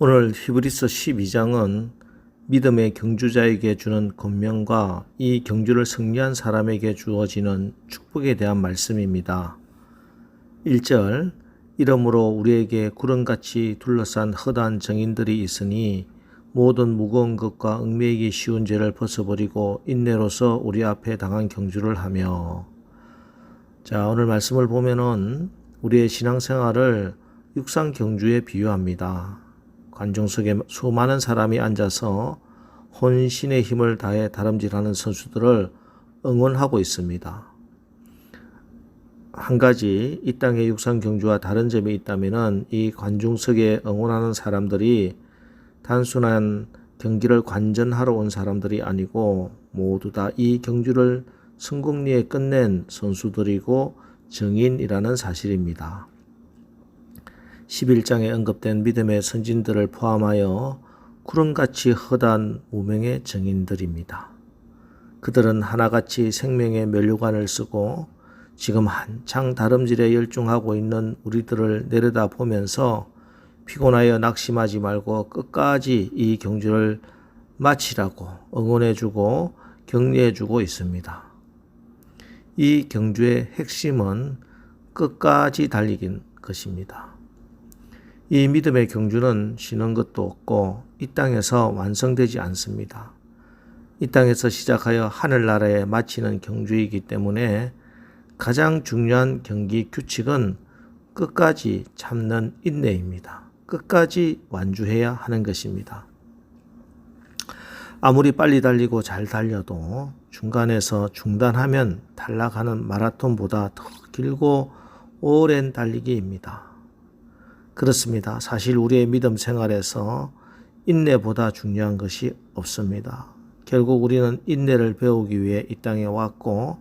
오늘 히브리서 12장은 믿음의 경주자에게 주는 권면과 이 경주를 승리한 사람에게 주어지는 축복에 대한 말씀입니다. 1절, 이러므로 우리에게 구름같이 둘러싼 허다한 정인들이 있으니 모든 무거운 것과 얽매이기 쉬운 죄를 벗어버리고 인내로서 우리 앞에 당한 경주를 하며. 자, 오늘 말씀을 보면은 우리의 신앙생활을 육상 경주에 비유합니다. 관중석에 수많은 사람이 앉아서 혼신의 힘을 다해 다름질하는 선수들을 응원하고 있습니다. 한 가지 이 땅의 육상 경주와 다른 점이 있다면 이 관중석에 응원하는 사람들이 단순한 경기를 관전하러 온 사람들이 아니고 모두 다 이 경주를 성공리에 끝낸 선수들이고 정인이라는 사실입니다. 11장에 언급된 믿음의 선진들을 포함하여 구름같이 허다한 무명의 정인들입니다. 그들은 하나같이 생명의 면류관을 쓰고 지금 한창 다름질에 열중하고 있는 우리들을 내려다보면서 피곤하여 낙심하지 말고 끝까지 이 경주를 마치라고 응원해주고 격려해주고 있습니다. 이 경주의 핵심은 끝까지 달리긴 것입니다. 이 믿음의 경주는 쉬는 것도 없고 이 땅에서 완성되지 않습니다. 이 땅에서 시작하여 하늘나라에 마치는 경주이기 때문에 가장 중요한 경기 규칙은 끝까지 참는 인내입니다. 끝까지 완주해야 하는 것입니다. 아무리 빨리 달리고 잘 달려도 중간에서 중단하면 탈락하는 마라톤보다 더 길고 오랜 달리기입니다. 그렇습니다. 사실 우리의 믿음 생활에서 인내보다 중요한 것이 없습니다. 결국 우리는 인내를 배우기 위해 이 땅에 왔고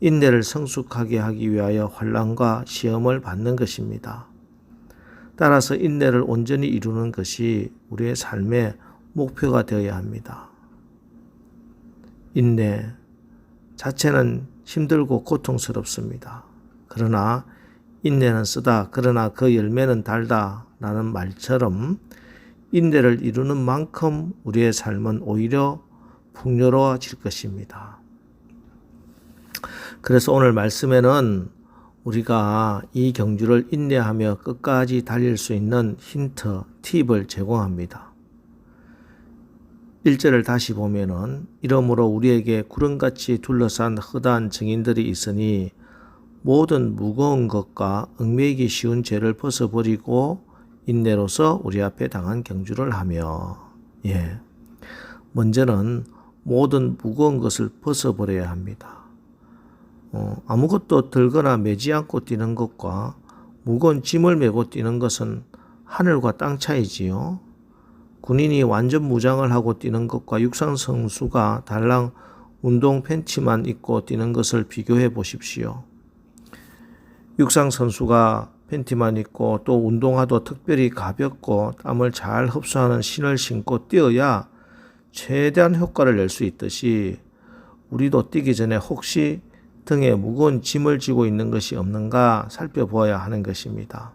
인내를 성숙하게 하기 위하여 환난과 시험을 받는 것입니다. 따라서 인내를 온전히 이루는 것이 우리의 삶의 목표가 되어야 합니다. 인내 자체는 힘들고 고통스럽습니다. 그러나 인내는 쓰다, 그러나 그 열매는 달다 라는 말처럼 인내를 이루는 만큼 우리의 삶은 오히려 풍요로워질 것입니다. 그래서 오늘 말씀에는 우리가 이 경주를 인내하며 끝까지 달릴 수 있는 힌트, 팁을 제공합니다. 1절을 다시 보면은 이러므로 우리에게 구름같이 둘러싼 허다한 증인들이 있으니 모든 무거운 것과 얽매이기 쉬운 죄를 벗어버리고 인내로서 우리 앞에 당한 경주를 하며. 먼저는 모든 무거운 것을 벗어버려야 합니다. 아무것도 들거나 메지 않고 뛰는 것과 무거운 짐을 메고 뛰는 것은 하늘과 땅 차이지요. 군인이 완전 무장을 하고 뛰는 것과 육상 선수가 달랑 운동 팬티만 입고 뛰는 것을 비교해 보십시오. 육상 선수가 팬티만 입고 또 운동화도 특별히 가볍고 땀을 잘 흡수하는 신을 신고 뛰어야 최대한 효과를 낼 수 있듯이 우리도 뛰기 전에 혹시 등에 무거운 짐을 지고 있는 것이 없는가 살펴보아야 하는 것입니다.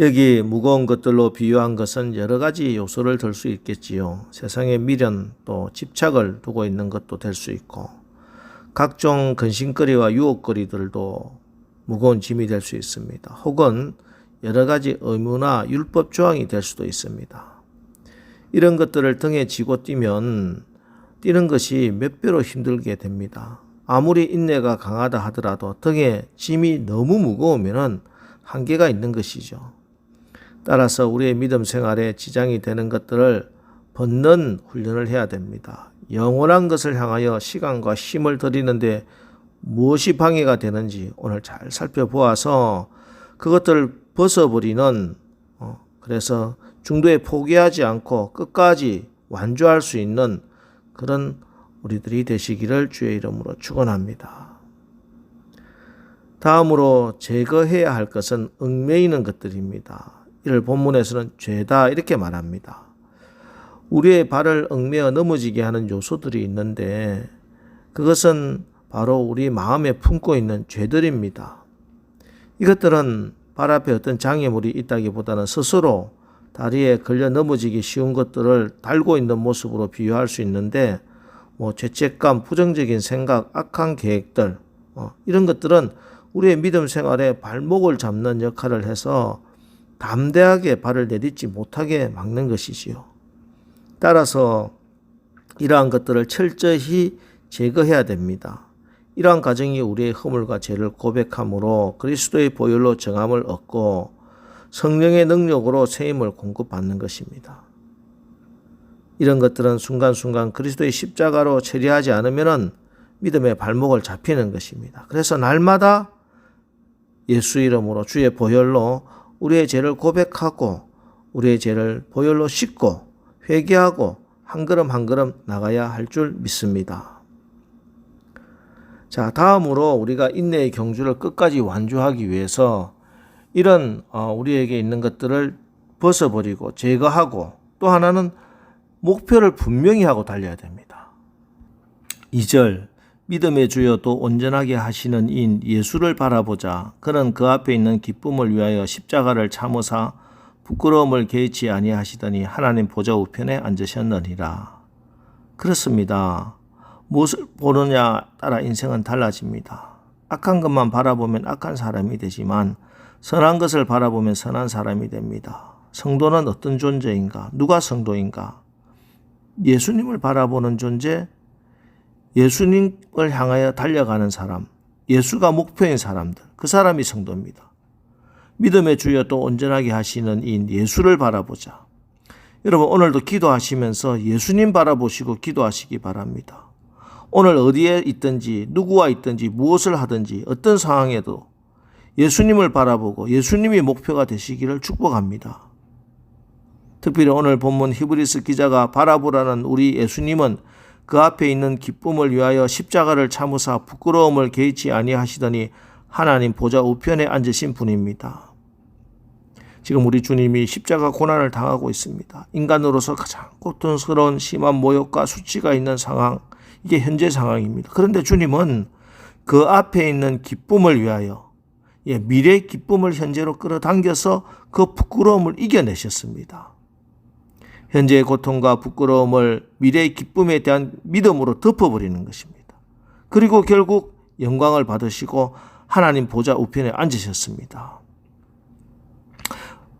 여기 무거운 것들로 비유한 것은 여러 가지 요소를 들 수 있겠지요. 세상에 미련 또 집착을 두고 있는 것도 될 수 있고 각종 근심거리와 유혹거리들도 무거운 짐이 될 수 있습니다. 혹은 여러 가지 의무나 율법 조항이 될 수도 있습니다. 이런 것들을 등에 지고 뛰면 뛰는 것이 몇 배로 힘들게 됩니다. 아무리 인내가 강하다 하더라도 등에 짐이 너무 무거우면 한계가 있는 것이죠. 따라서 우리의 믿음 생활에 지장이 되는 것들을 벗는 훈련을 해야 됩니다. 영원한 것을 향하여 시간과 힘을 들이는데 무엇이 방해가 되는지 오늘 잘 살펴보아서 그것들을 벗어버리는 그래서 중도에 포기하지 않고 끝까지 완주할 수 있는 그런 우리들이 되시기를 주의 이름으로 축원합니다. 다음으로 제거해야 할 것은 얽매이는 것들입니다. 이를 본문에서는 죄다 이렇게 말합니다. 우리의 발을 얽매어 넘어지게 하는 요소들이 있는데 그것은 바로 우리 마음에 품고 있는 죄들입니다. 이것들은 발 앞에 어떤 장애물이 있다기보다는 스스로 다리에 걸려 넘어지기 쉬운 것들을 달고 있는 모습으로 비유할 수 있는데 죄책감, 부정적인 생각, 악한 계획들 이런 것들은 우리의 믿음 생활에 발목을 잡는 역할을 해서 담대하게 발을 내딛지 못하게 막는 것이지요. 따라서 이러한 것들을 철저히 제거해야 됩니다. 이러한 과정이 우리의 허물과 죄를 고백함으로 그리스도의 보혈로 정함을 얻고 성령의 능력으로 세임을 공급받는 것입니다. 이런 것들은 순간순간 그리스도의 십자가로 처리하지 않으면 믿음의 발목을 잡히는 것입니다. 그래서 날마다 예수 이름으로 주의 보혈로 우리의 죄를 고백하고 우리의 죄를 보혈로 씻고 회개하고 한 걸음 한 걸음 나가야 할 줄 믿습니다. 자, 다음으로 우리가 인내의 경주를 끝까지 완주하기 위해서 이런 우리에게 있는 것들을 벗어버리고 제거하고 또 하나는 목표를 분명히 하고 달려야 됩니다. 2절 믿음의 주여 또 온전하게 하시는 이인 예수를 바라보자. 그는 그 앞에 있는 기쁨을 위하여 십자가를 참으사 부끄러움을 개의치 아니하시더니 하나님 보좌 우편에 앉으셨느니라. 그렇습니다. 무엇을 보느냐 따라 인생은 달라집니다. 악한 것만 바라보면 악한 사람이 되지만 선한 것을 바라보면 선한 사람이 됩니다. 성도는 어떤 존재인가? 누가 성도인가? 예수님을 바라보는 존재, 예수님을 향하여 달려가는 사람, 예수가 목표인 사람들, 그 사람이 성도입니다. 믿음의 주여 또 온전하게 하시는 이인 예수를 바라보자. 여러분 오늘도 기도하시면서 예수님 바라보시고 기도하시기 바랍니다. 오늘 어디에 있든지 누구와 있든지 무엇을 하든지 어떤 상황에도 예수님을 바라보고 예수님이 목표가 되시기를 축복합니다. 특별히 오늘 본문 히브리서 기자가 바라보라는 우리 예수님은 그 앞에 있는 기쁨을 위하여 십자가를 참으사 부끄러움을 개의치 아니하시더니 하나님 보좌 우편에 앉으신 분입니다. 지금 우리 주님이 십자가 고난을 당하고 있습니다. 인간으로서 가장 고통스러운 심한 모욕과 수치가 있는 상황, 이게 현재 상황입니다. 그런데 주님은 그 앞에 있는 기쁨을 위하여 미래의 기쁨을 현재로 끌어당겨서 그 부끄러움을 이겨내셨습니다. 현재의 고통과 부끄러움을 미래의 기쁨에 대한 믿음으로 덮어버리는 것입니다. 그리고 결국 영광을 받으시고 하나님 보좌 우편에 앉으셨습니다.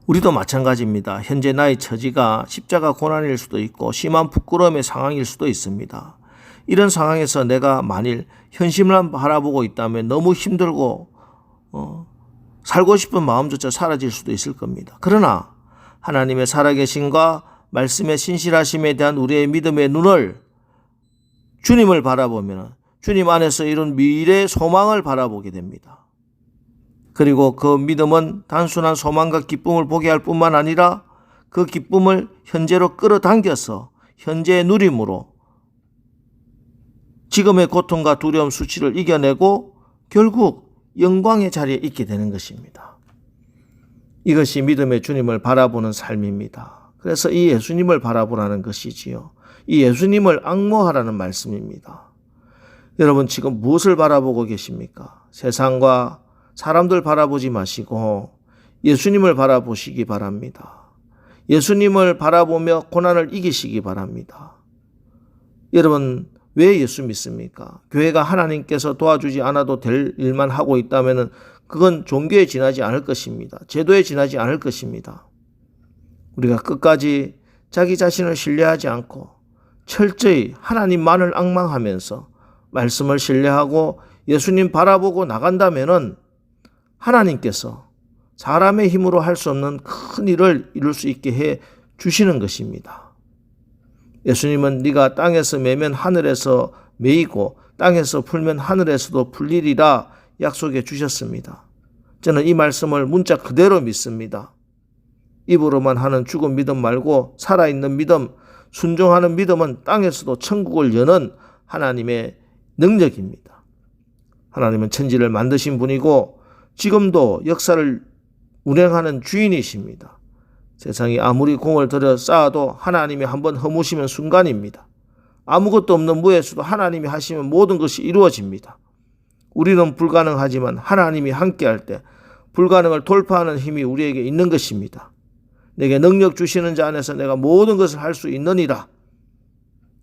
우리도 마찬가지입니다. 현재 나의 처지가 십자가 고난일 수도 있고 심한 부끄러움의 상황일 수도 있습니다. 이런 상황에서 내가 만일 현실만 바라보고 있다면 너무 힘들고 살고 싶은 마음조차 사라질 수도 있을 겁니다. 그러나 하나님의 살아계심과 말씀의 신실하심에 대한 우리의 믿음의 눈을 주님을 바라보면 주님 안에서 이룬 미래의 소망을 바라보게 됩니다. 그리고 그 믿음은 단순한 소망과 기쁨을 보게 할 뿐만 아니라 그 기쁨을 현재로 끌어당겨서 현재의 누림으로 지금의 고통과 두려움 수치를 이겨내고 결국 영광의 자리에 있게 되는 것입니다. 이것이 믿음의 주님을 바라보는 삶입니다. 그래서 이 예수님을 바라보라는 것이지요. 이 예수님을 앙모하라는 말씀입니다. 여러분 지금 무엇을 바라보고 계십니까? 세상과 사람들 바라보지 마시고 예수님을 바라보시기 바랍니다. 예수님을 바라보며 고난을 이기시기 바랍니다. 여러분 왜 예수 믿습니까? 교회가 하나님께서 도와주지 않아도 될 일만 하고 있다면 그건 종교에 지나지 않을 것입니다. 제도에 지나지 않을 것입니다. 우리가 끝까지 자기 자신을 신뢰하지 않고 철저히 하나님만을 앙망하면서 말씀을 신뢰하고 예수님 바라보고 나간다면 하나님께서 사람의 힘으로 할 수 없는 큰 일을 이룰 수 있게 해 주시는 것입니다. 예수님은 네가 땅에서 매면 하늘에서 매이고 땅에서 풀면 하늘에서도 풀리리라 약속해 주셨습니다. 저는 이 말씀을 문자 그대로 믿습니다. 입으로만 하는 죽은 믿음 말고 살아있는 믿음, 순종하는 믿음은 땅에서도 천국을 여는 하나님의 능력입니다. 하나님은 천지를 만드신 분이고 지금도 역사를 운행하는 주인이십니다. 세상이 아무리 공을 들여 쌓아도 하나님이 한번 허무시면 순간입니다. 아무것도 없는 무에서도 하나님이 하시면 모든 것이 이루어집니다. 우리는 불가능하지만 하나님이 함께할 때 불가능을 돌파하는 힘이 우리에게 있는 것입니다. 내게 능력 주시는 자 안에서 내가 모든 것을 할 수 있느니라.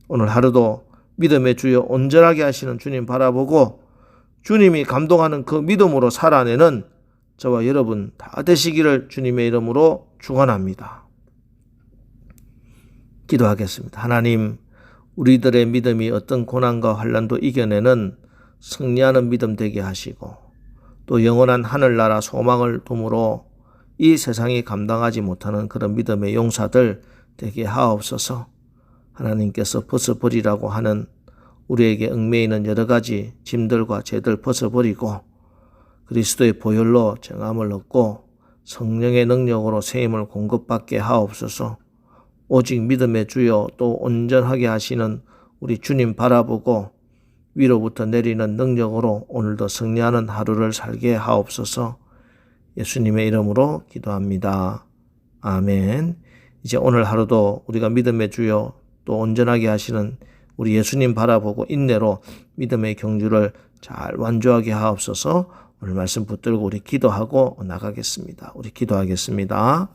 오늘 하루도 믿음의 주여 온전하게 하시는 주님 바라보고 주님이 감동하는 그 믿음으로 살아내는 저와 여러분 다 되시기를 주님의 이름으로 축원합니다. 기도하겠습니다. 하나님, 우리들의 믿음이 어떤 고난과 환난도 이겨내는 승리하는 믿음 되게 하시고 또 영원한 하늘나라 소망을 둠으로 이 세상이 감당하지 못하는 그런 믿음의 용사들 되게 하옵소서. 하나님께서 벗어버리라고 하는 우리에게 얽매이는 있는 여러 가지 짐들과 죄들 벗어버리고 그리스도의 보혈로 정함을 얻고 성령의 능력으로 세임을 공급받게 하옵소서. 오직 믿음의 주여 또 온전하게 하시는 우리 주님 바라보고 위로부터 내리는 능력으로 오늘도 승리하는 하루를 살게 하옵소서. 예수님의 이름으로 기도합니다. 아멘. 이제 오늘 하루도 우리가 믿음의 주여 또 온전하게 하시는 우리 예수님 바라보고 인내로 믿음의 경주를 잘 완주하게 하옵소서. 오늘 말씀 붙들고 우리 기도하고 나가겠습니다. 우리 기도하겠습니다.